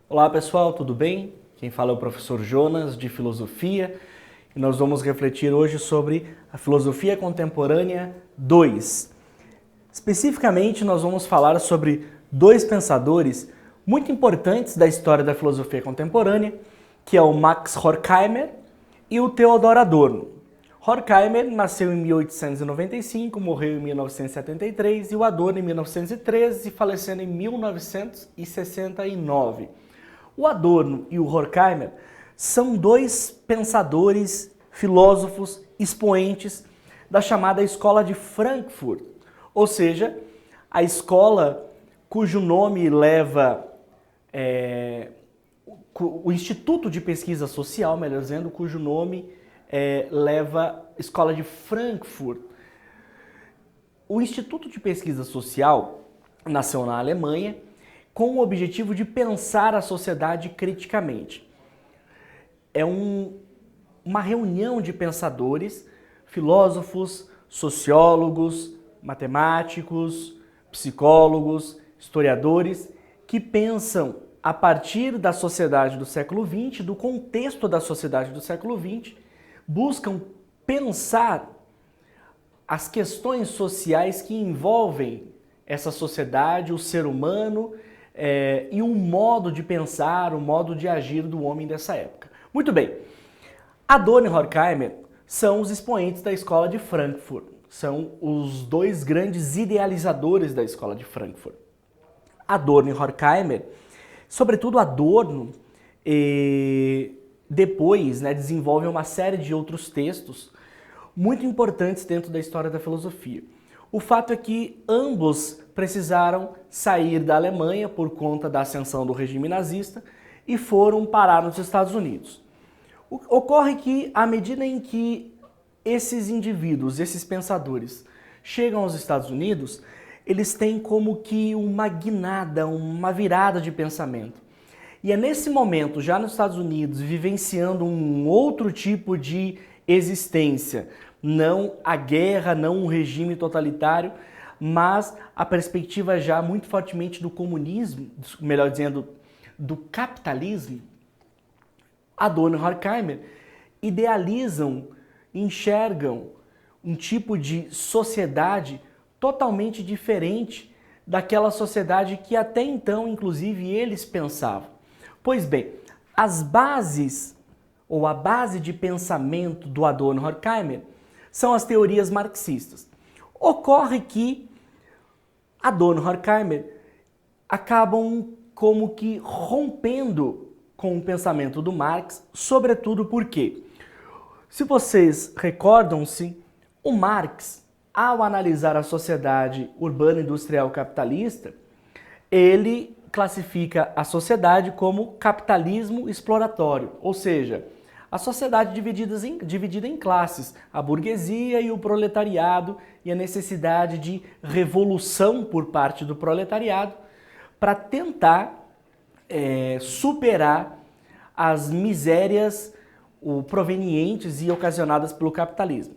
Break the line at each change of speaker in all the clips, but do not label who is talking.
Olá pessoal, tudo bem? Quem fala é o professor Jonas, de Filosofia, e nós vamos refletir hoje sobre a Filosofia Contemporânea 2. Especificamente, nós vamos falar sobre dois pensadores muito importantes da história da filosofia contemporânea, que é o Max Horkheimer e o Theodor Adorno. Horkheimer nasceu em 1895, morreu em 1973, e o Adorno em 1913, falecendo em 1969. O Adorno e o Horkheimer são dois pensadores, filósofos, expoentes da chamada Escola de Frankfurt, ou seja, a escola cujo nome leva o Instituto de Pesquisa Social, melhor dizendo, cujo nome leva Escola de Frankfurt. O Instituto de Pesquisa Social nasceu na Alemanha com o objetivo de pensar a sociedade criticamente. É uma reunião de pensadores, filósofos, sociólogos, matemáticos, psicólogos, historiadores, que pensam a partir da sociedade do século XX, do contexto da sociedade do século XX, buscam pensar as questões sociais que envolvem essa sociedade, o ser humano, e um modo de pensar, o modo de agir do homem dessa época. Muito bem, Adorno e Horkheimer são os expoentes da Escola de Frankfurt, são os dois grandes idealizadores da Escola de Frankfurt. Adorno e Horkheimer, sobretudo Adorno, depois desenvolvem uma série de outros textos muito importantes dentro da história da filosofia. O fato é que ambos precisaram sair da Alemanha por conta da ascensão do regime nazista e foram parar nos Estados Unidos. Ocorre que, à medida em que esses indivíduos, esses pensadores, chegam aos Estados Unidos, eles têm como que uma guinada, uma virada de pensamento. E é nesse momento, já nos Estados Unidos, vivenciando um outro tipo de existência, não a guerra, não um regime totalitário, mas a perspectiva já muito fortemente do comunismo, melhor dizendo, do capitalismo. Adorno e Horkheimer idealizam, enxergam um tipo de sociedade totalmente diferente daquela sociedade que até então, inclusive, eles pensavam. Pois bem, as bases, ou a base de pensamento do Adorno e Horkheimer, são as teorias marxistas. Ocorre que Adorno e Horkheimer acabam como que rompendo com o pensamento do Marx, sobretudo porque, se vocês recordam-se, o Marx, ao analisar a sociedade urbano-industrial capitalista, ele classifica a sociedade como capitalismo exploratório, ou seja, a sociedade dividida em classes, a burguesia e o proletariado, e a necessidade de revolução por parte do proletariado para tentar superar as misérias provenientes e ocasionadas pelo capitalismo.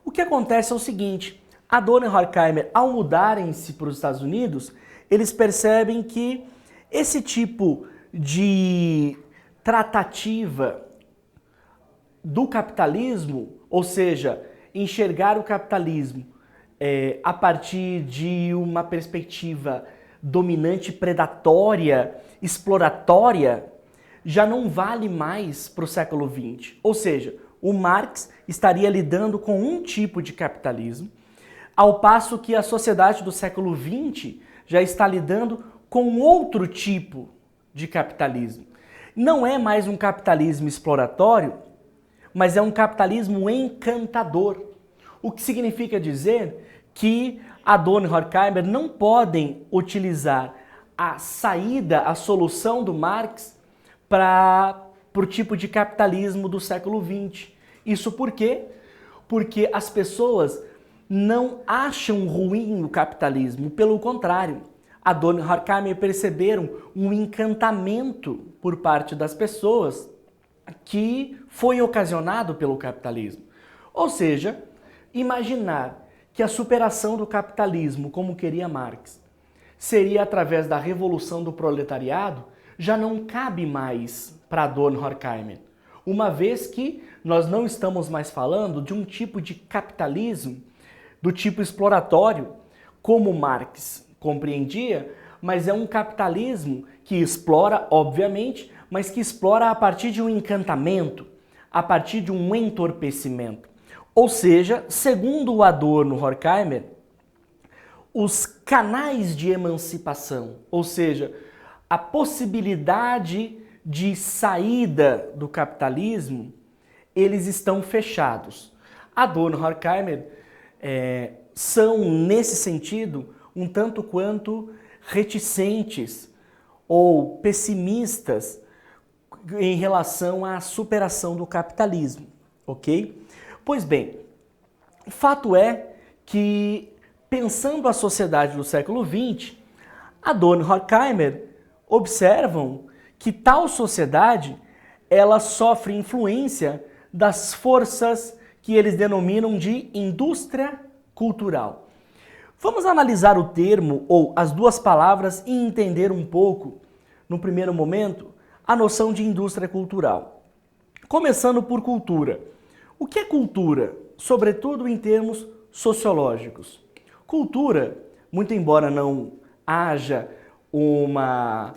O que acontece é o seguinte: Adorno e Horkheimer, ao mudarem-se para os Estados Unidos, eles percebem que esse tipo de tratativa do capitalismo, ou seja, enxergar o capitalismo a partir de uma perspectiva dominante, predatória, exploratória, já não vale mais para o século XX. Ou seja, o Marx estaria lidando com um tipo de capitalismo, ao passo que a sociedade do século XX já está lidando com outro tipo de capitalismo. Não é mais um capitalismo exploratório, mas é um capitalismo encantador. O que significa dizer que Adorno e Horkheimer não podem utilizar a saída, a solução do Marx para o tipo de capitalismo do século XX. Isso por quê? Porque as pessoas não acham ruim o capitalismo, pelo contrário. Adorno e Horkheimer perceberam um encantamento por parte das pessoas que foi ocasionado pelo capitalismo. Ou seja, imaginar que a superação do capitalismo, como queria Marx, seria através da revolução do proletariado, já não cabe mais para Adorno e Horkheimer, uma vez que nós não estamos mais falando de um tipo de capitalismo do tipo exploratório, como Marx compreendia, mas é um capitalismo que explora, obviamente, mas que explora a partir de um encantamento, a partir de um entorpecimento. Ou seja, segundo o Adorno e Horkheimer, os canais de emancipação, ou seja, a possibilidade de saída do capitalismo, eles estão fechados. Adorno e Horkheimer são, nesse sentido, um tanto quanto reticentes ou pessimistas em relação à superação do capitalismo, ok? Pois bem, o fato é que, pensando a sociedade do século XX, Adorno e Horkheimer observam que tal sociedade ela sofre influência das forças que eles denominam de indústria cultural. Vamos analisar o termo ou as duas palavras e entender um pouco, no primeiro momento, a noção de indústria cultural. Começando por cultura. O que é cultura? Sobretudo em termos sociológicos. Cultura, muito embora não haja uma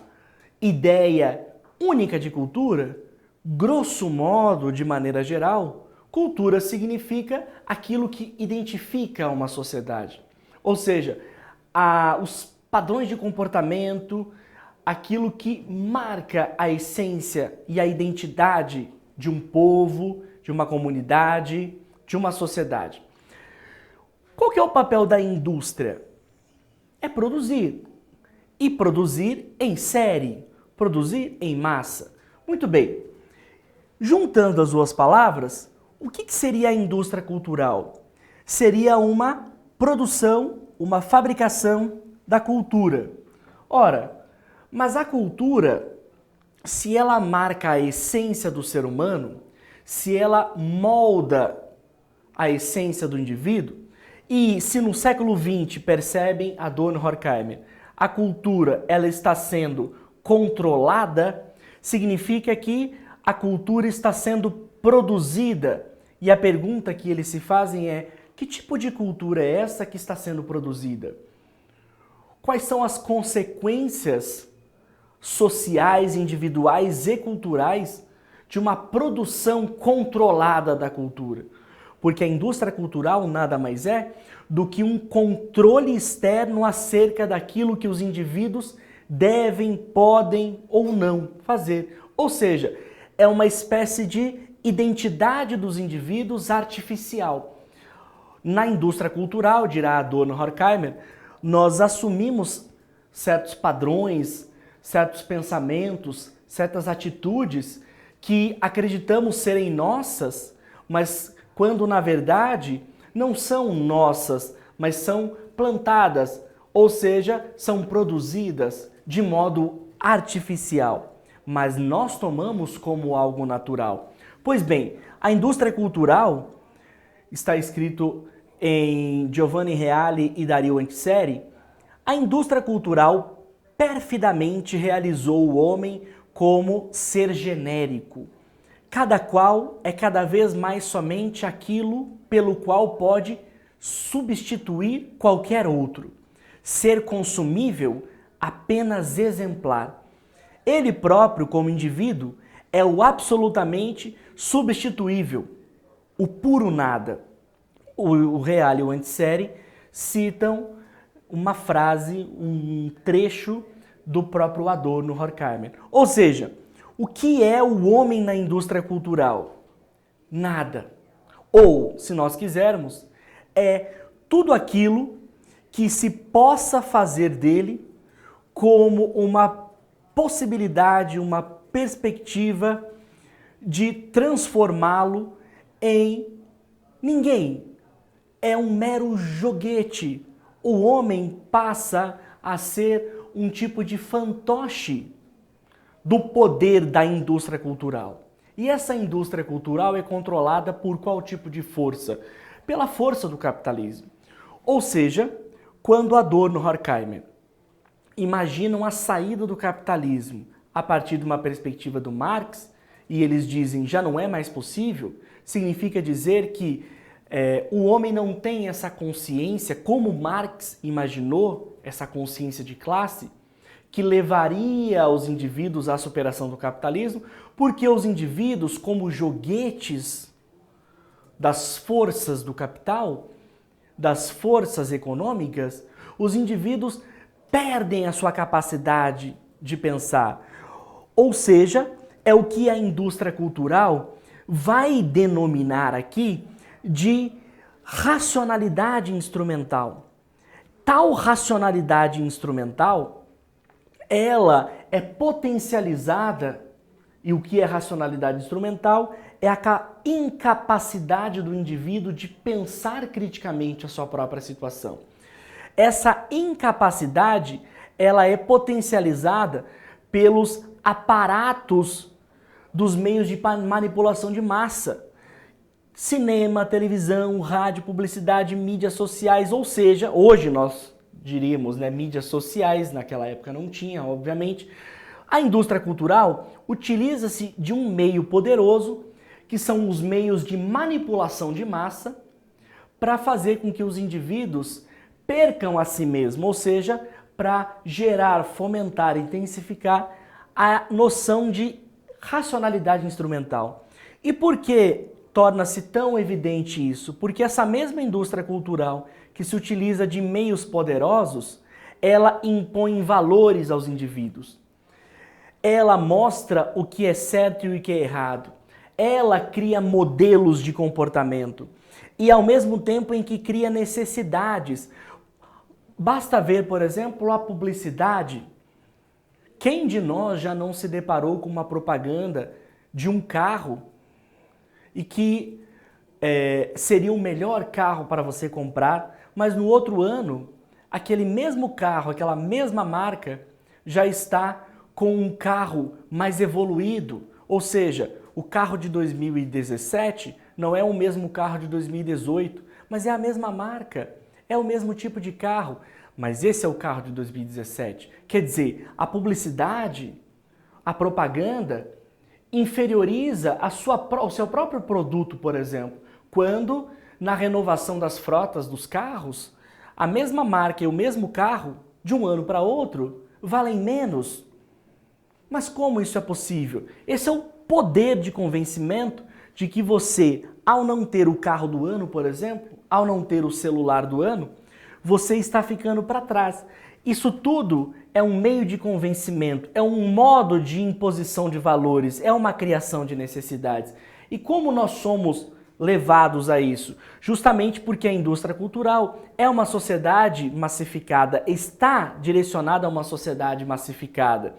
ideia única de cultura, grosso modo, de maneira geral, cultura significa aquilo que identifica uma sociedade. Ou seja, os padrões de comportamento, aquilo que marca a essência e a identidade de um povo, de uma comunidade, de uma sociedade. Qual que é o papel da indústria? É produzir. E produzir em série, produzir em massa. Muito bem. Juntando as duas palavras, o que seria a indústria cultural? Seria uma produção, uma fabricação da cultura. Ora, mas a cultura, se ela marca a essência do ser humano, se ela molda a essência do indivíduo, e se no século XX percebem Adorno e Horkheimer, a cultura ela está sendo controlada, significa que a cultura está sendo produzida. E a pergunta que eles se fazem é: que tipo de cultura é essa que está sendo produzida? Quais são as consequências sociais, individuais e culturais de uma produção controlada da cultura? Porque a indústria cultural nada mais é do que um controle externo acerca daquilo que os indivíduos devem, podem ou não fazer. Ou seja, é uma espécie de identidade dos indivíduos artificial. Na indústria cultural, dirá Adorno e Horkheimer, nós assumimos certos padrões, certos pensamentos, certas atitudes que acreditamos serem nossas, mas quando na verdade não são nossas, mas são plantadas, ou seja, são produzidas de modo artificial, mas nós tomamos como algo natural. Pois bem, a indústria cultural, está escrito em Giovanni Reale e Dario Antiseri, a indústria cultural perfidamente realizou o homem como ser genérico. Cada qual é cada vez mais somente aquilo pelo qual pode substituir qualquer outro. Ser consumível, apenas exemplar. Ele próprio, como indivíduo, é o absolutamente substituível, o puro nada. O Reale e o Antiseri citam uma frase, um trecho do próprio Adorno e Horkheimer. Ou seja, o que é o homem na indústria cultural? Nada. Ou, se nós quisermos, é tudo aquilo que se possa fazer dele como uma possibilidade, uma perspectiva de transformá-lo em ninguém. É um mero joguete. O homem passa a ser um tipo de fantoche do poder da indústria cultural. E essa indústria cultural é controlada por qual tipo de força? Pela força do capitalismo. Ou seja, quando Adorno e Horkheimer imaginam a saída do capitalismo a partir de uma perspectiva do Marx, e eles dizem já não é mais possível, significa dizer que o homem não tem essa consciência, como Marx imaginou, essa consciência de classe, que levaria os indivíduos à superação do capitalismo, porque os indivíduos, como joguetes das forças do capital, das forças econômicas, os indivíduos perdem a sua capacidade de pensar. Ou seja, é o que a indústria cultural vai denominar aqui de racionalidade instrumental. Tal racionalidade instrumental, ela é potencializada, e o que é racionalidade instrumental é a incapacidade do indivíduo de pensar criticamente a sua própria situação. Essa incapacidade, ela é potencializada pelos aparatos dos meios de manipulação de massa. Cinema, televisão, rádio, publicidade, mídias sociais, ou seja, hoje nós diríamos, mídias sociais, naquela época não tinha, obviamente. A indústria cultural utiliza-se de um meio poderoso, que são os meios de manipulação de massa, para fazer com que os indivíduos percam a si mesmos, ou seja, para gerar, fomentar, intensificar a noção de racionalidade instrumental. E por que torna-se tão evidente isso? Porque essa mesma indústria cultural que se utiliza de meios poderosos, ela impõe valores aos indivíduos. Ela mostra o que é certo e o que é errado. Ela cria modelos de comportamento. E ao mesmo tempo em que cria necessidades. Basta ver, por exemplo, a publicidade. Quem de nós já não se deparou com uma propaganda de um carro e que seria o melhor carro para você comprar, mas no outro ano, aquele mesmo carro, aquela mesma marca, já está com um carro mais evoluído, ou seja, o carro de 2017 não é o mesmo carro de 2018, mas é a mesma marca, é o mesmo tipo de carro, mas esse é o carro de 2017. Quer dizer, a publicidade, a propaganda, inferioriza o seu próprio produto, por exemplo, quando na renovação das frotas dos carros, a mesma marca e o mesmo carro, de um ano para outro, valem menos. Mas como isso é possível? Esse é o poder de convencimento de que você, ao não ter o carro do ano, por exemplo, ao não ter o celular do ano, você está ficando para trás. Isso tudo é um meio de convencimento, é um modo de imposição de valores, é uma criação de necessidades. E como nós somos levados a isso? Justamente porque a indústria cultural é uma sociedade massificada, está direcionada a uma sociedade massificada,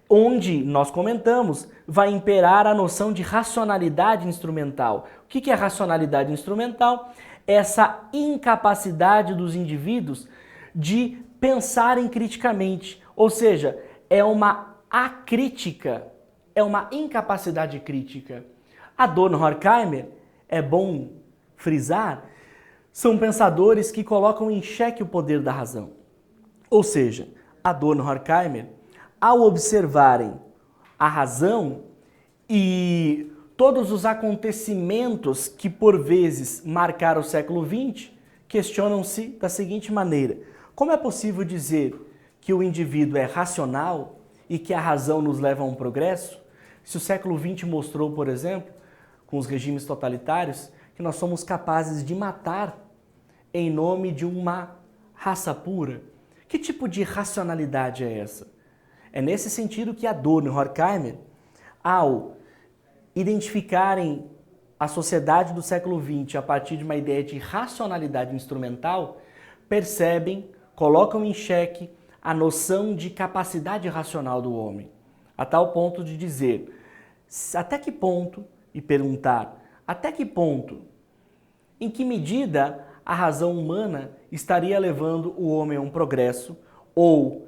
onde, nós comentamos, vai imperar a noção de racionalidade instrumental. O que é racionalidade instrumental? Essa incapacidade dos indivíduos de pensarem criticamente, ou seja, é uma acrítica, é uma incapacidade crítica. Adorno e Horkheimer, é bom frisar, são pensadores que colocam em xeque o poder da razão. Ou seja, Adorno e Horkheimer, ao observarem a razão e todos os acontecimentos que por vezes marcaram o século XX, questionam-se da seguinte maneira: como é possível dizer que o indivíduo é racional e que a razão nos leva a um progresso, se o século XX mostrou, por exemplo, com os regimes totalitários, que nós somos capazes de matar em nome de uma raça pura? Que tipo de racionalidade é essa? É nesse sentido que Adorno e Horkheimer, ao identificarem a sociedade do século XX a partir de uma ideia de racionalidade instrumental, percebem, colocam em xeque a noção de capacidade racional do homem, a tal ponto de dizer até que ponto, e perguntar até que ponto, em que medida a razão humana estaria levando o homem a um progresso, ou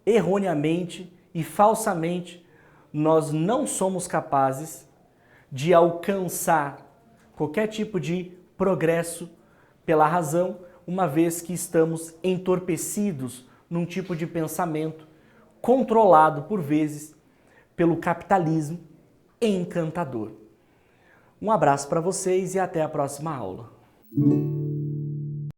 erroneamente e falsamente nós não somos capazes de alcançar qualquer tipo de progresso pela razão, uma vez que estamos entorpecidos num tipo de pensamento controlado por vezes pelo capitalismo encantador. Um abraço para vocês e até a próxima aula.